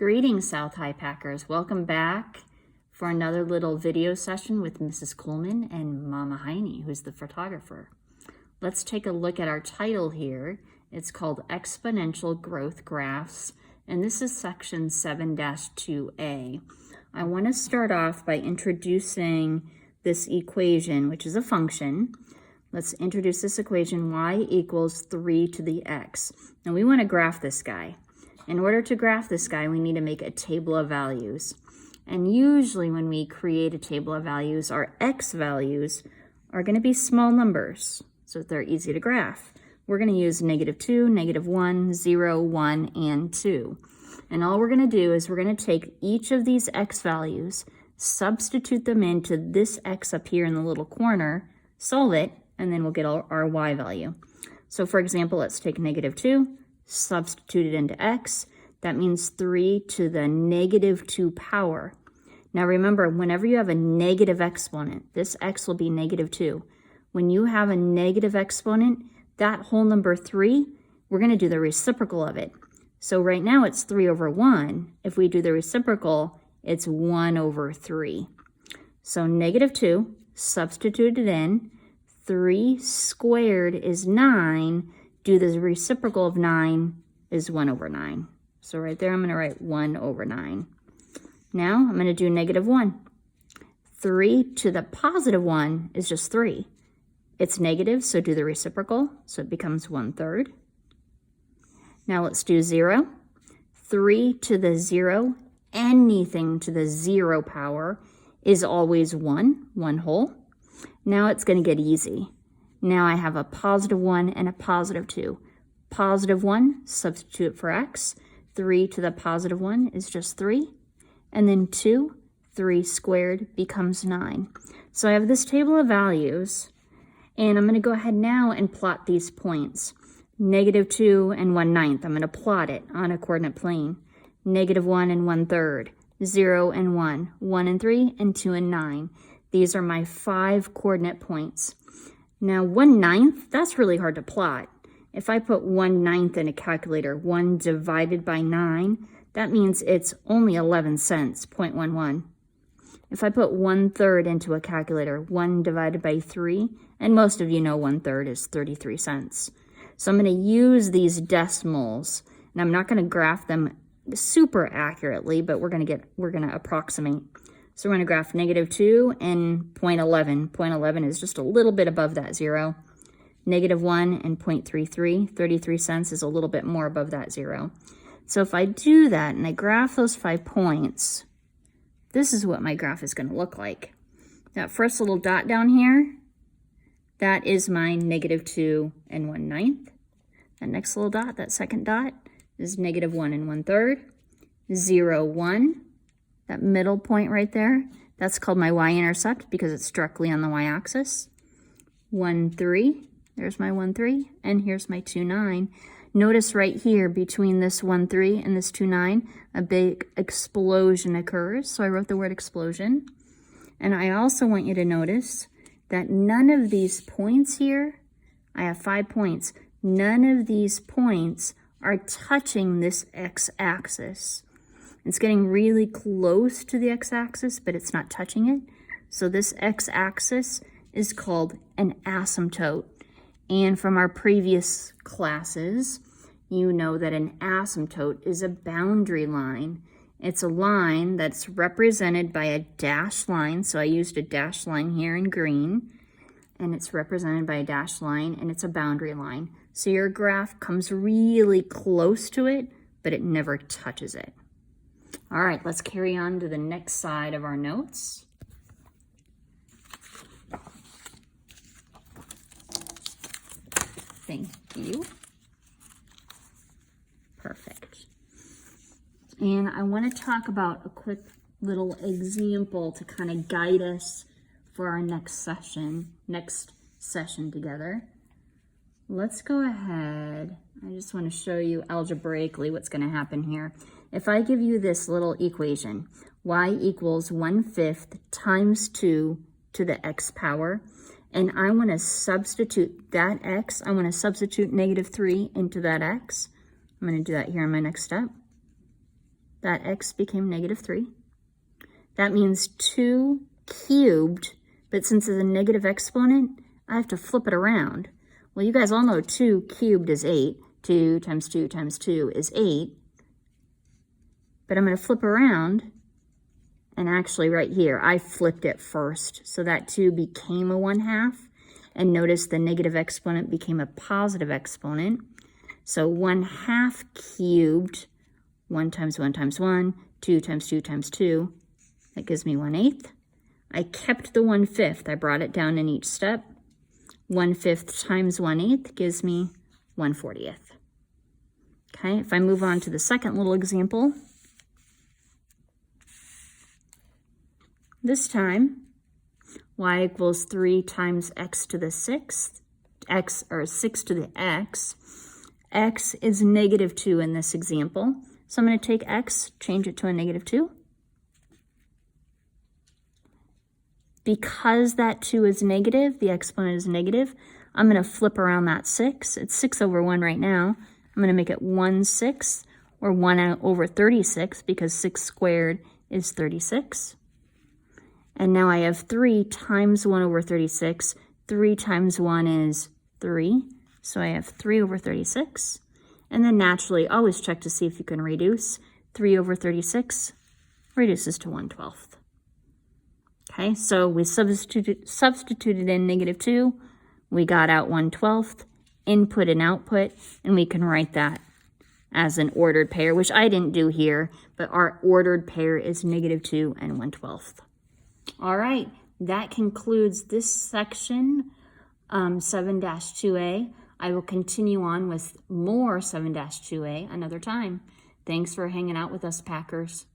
Greetings, South High Packers. Welcome back for another little video session with Mrs. Kuhlman and Mama Heine, who's the photographer. Let's take a look at our title here. It's called Exponential Growth Graphs, and this is section 7-2A. I want to start off by introducing this equation, which is a function. Let's introduce this equation, y equals 3 to the x. Now we want to graph this guy. In order to graph this guy, we need to make a table of values. And usually when we create a table of values, our x values are going to be small numbers, so they're easy to graph. We're going to use -2, -1, 0, 1, and 2. And all we're going to do is we're going to take each of these x values, substitute them into this x up here in the little corner, solve it, and then we'll get our y value. So for example, let's take -2, substitute it into x. That means 3 to the -2 power. Now remember, whenever you have a negative exponent, this x will be -2. When you have a negative exponent, that whole number 3, we're going to do the reciprocal of it. So right now it's 3 over 1. If we do the reciprocal, it's 1 over 3. So -2, substitute it in. 3 squared is 9. Do the reciprocal of 9 is 1 over 9. So right there, I'm going to write 1 over 9. Now I'm going to do -1. 3 to the +1 is just 3. It's negative, so do the reciprocal, so it becomes 1/3. Now let's do 0. 3 to the 0, anything to the 0 power is always 1 whole. Now it's going to get easy. Now I have a +1 and a +2. +1, substitute for x. 3 to the +1 is just 3. And then 2, 3 squared becomes 9. So I have this table of values, and I'm going to go ahead now and plot these points. -2 and 1/9. I'm going to plot it on a coordinate plane. -1 and 1/3. 0 and 1. 1 and 3, and 2 and 9. These are my 5 coordinate points. Now 1/9, that's really hard to plot. If I put 1/9 in a calculator, 1 divided by 9, that means it's only 11 cents, 0.11. If I put 1/3 into a calculator, 1 divided by 3, and most of you know 1/3 is 33 cents. So I'm going to use these decimals, and I'm not going to graph them super accurately, but we're going to approximate. So we're going to graph -2 and 0.11. 0.11 is just a little bit above that 0. -1 and 0.33. 33 cents is a little bit more above that 0. So if I do that and I graph those 5 points, this is what my graph is going to look like. That first little dot down here, that is my -2 and 1/9. That next little dot, that second dot, is -1 and 1/3. 0, 1. That middle point right there, that's called my y-intercept because it's directly on the y-axis. 1, 3, there's my 1, 3, and here's my 2, 9. Notice right here between this 1, 3 and this 2, 9, a big explosion occurs. So I wrote the word explosion. And I also want you to notice that none of these points here, I have 5 points, none of these points are touching this x-axis. It's getting really close to the x-axis, but it's not touching it. So this x-axis is called an asymptote. And from our previous classes, you know that an asymptote is a boundary line. It's a line that's represented by a dashed line. So I used a dashed line here in green, and it's represented by a dashed line, and it's a boundary line. So your graph comes really close to it, but it never touches it. All right, let's carry on to the next side of our notes. Thank you. Perfect. And I want to talk about a quick little example to kind of guide us for our next session together. Let's go ahead. I just want to show you algebraically what's going to happen here. If I give you this little equation, y equals 1/5 times 2 to the x power, and I want to substitute that x, I want to substitute -3 into that x. I'm going to do that here in my next step. that x became negative 3. That means 2 cubed, but since it's a negative exponent, I have to flip it around. Well, you guys all know 2 cubed is 8. 2 times 2 times 2 is 8. But I'm going to flip around, and actually right here, I flipped it first. So that 2 became a 1/2. And notice the negative exponent became a positive exponent. So 1/2 cubed, 1 times 1 times 1, 2 times 2 times 2. That gives me 1/8. I kept the 1/5. I brought it down in each step. 1/5 times 1/8 gives me 1/40. Okay, if I move on to the second little example, this time, y equals 3 times x to the 6th, x, or 6 to the x. X is negative 2 in this example. So I'm going to take x, change it to a negative 2. Because that 2 is negative, the exponent is negative, I'm going to flip around that 6. It's 6 over 1 right now. I'm going to make it 1/6, or 1 over 36, because 6 squared is 36. And now I have 3 times 1 over 36. 3 times 1 is 3. So I have 3 over 36. And then naturally, always check to see if you can reduce. 3 over 36 reduces to 1/12. Okay, so we substituted in negative 2. We got out 1/12, input and output, and we can write that as an ordered pair, which I didn't do here, but our ordered pair is negative 2 and 1/12. All right, that concludes this section, 7-2A. I will continue on with more 7-2A another time. Thanks for hanging out with us, Packers.